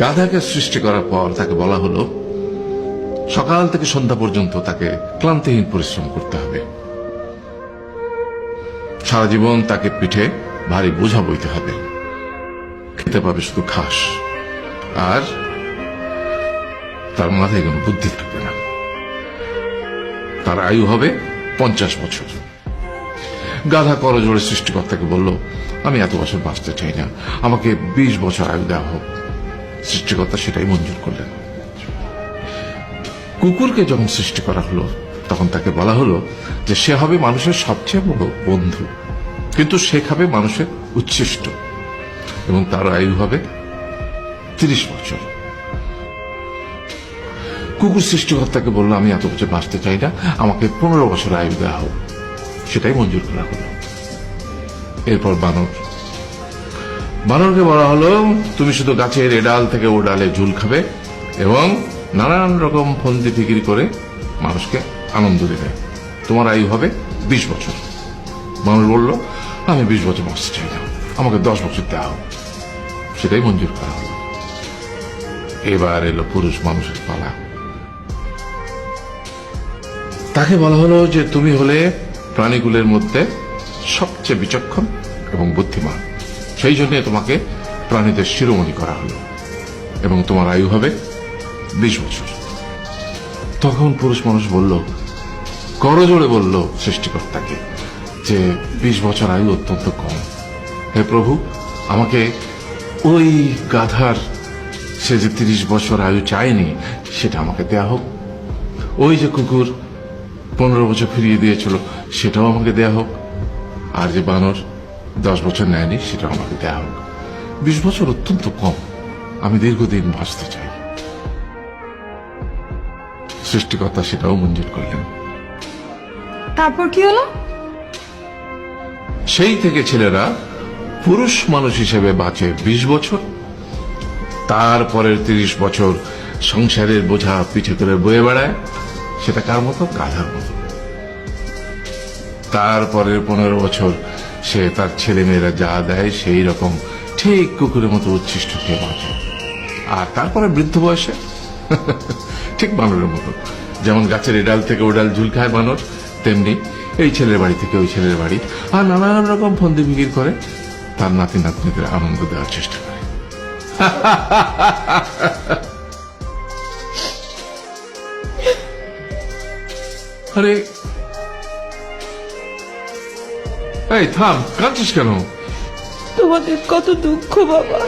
গাধাকে সৃষ্টি করার পর তাকে বলা হলো সকাল থেকে সন্ধ্যা পর্যন্ত তাকে ক্লান্তিহীন পরিশ্রম করতে হবে। সারা জীবন তাকে পিঠে ভারী বোঝা বইতে হবে, খেতে পাবে শুধু ঘাস, আর তার মাথায় কোনো বুদ্ধি থাকবে না। তার আয়ু হবে 50 বছর। গাধা করজোড়ে সৃষ্টিকর্তাকে বলল, আমি এত বছর বাঁচতে চাই না, আমাকে 20 বছর আয়ু দেওয়া হোক। সৃষ্টিকর্তা সেটাই মঞ্জুর করলেন। কুকুরকে যখন সৃষ্টি করা হলো তখন তাকে বলা হলো যে সে হবে মানুষের সবচেয়ে বড় বন্ধু, কিন্তু সে খাবে মানুষের উচ্ছিষ্ট, এবং তার আয়ু হবে 30 বছর। কুকুর সৃষ্টিকর্তাকে বললো, আমি এত বছর বাঁচতে চাই না, আমাকে 15 বছর আয়ু দেওয়া হোক। সেটাই মঞ্জুর করা হলো। এরপর বানরকে বলা হলো, তুমি শুধু গাছের এ ডাল থেকে ও ডালে ঝুল খাবে এবং নানান রকম ফন্দি ফিকির করে মানুষকে আনন্দ দেবে, তোমার আয়ু হবে 20 বছর। বানর বলল, আমি 20 বছর বাঁচতে চাই না, আমাকে 10 বছর দেওয়া হোক। সেটাই মঞ্জুর করা হলো। এবার এলো পুরুষ মানুষের পালা। তাকে বলা হলো যে তুমি হলে প্রাণীগুলোর মধ্যে সবচেয়ে বিচক্ষণ এবং বুদ্ধিমান, সেই জন্য তোমাকে প্রাণীদের শিরোমণি করা হলো এবং তোমার আয়ু হবে 20 বছর। তখন পুরুষ মানুষ বলল, করজোড়ে বলল সৃষ্টিকর্তাকে যে 20 বছর আয়ু অত্যন্ত কম, হে প্রভু, আমাকে ওই গাধার সে যে 30 বছর আয়ু চায়নি সেটা আমাকে দেয়া হোক। ওই যে কুকুর 15 বছর ফিরিয়ে দিয়েছিল সেটাও আমাকে দেয়া হোক। আর যে বানর 10 বছর নেয়নি সেটাও আমাকে দেয়া হোক। 20 বছর অত্যন্ত কম, আমি দীর্ঘদিন বাঁচতে চাই। সৃষ্টিকর্তা সেটাও মঞ্জুর করলেন। তারপর কি হলো? সেই থেকে ছেলেরা পুরুষ মানুষ হিসেবে বাঁচে 20 বছর, তারপরের 30 বছর সংসারের বোঝা পিঠে করে বয়ে বেড়ায়, সেটা কার মতো? গাধার মতো। তারপরের 15 বছর সে তার ছেলে মেয়েরা যা দেয় সেই রকম ঠিক কুকুরের মতো উচ্ছিষ্ট খেয়ে বাঁচে। আর তারপরে বৃদ্ধ বয়সে ঠিক বানরের মতো, যেমন গাছের এডাল থেকে ওডাল ঝুল খায় বানর, তেমনি এই ছেলের বাড়ি থেকে ওই ছেলের বাড়ি আর নানান রকম ফন্দি ফিকির করে তার নাতি নাতনিদের আনন্দ দেওয়ার চেষ্টা করে। আরে এই থাম, কাঁদছিস কেন? তোমাদের কত দুঃখ বাবা।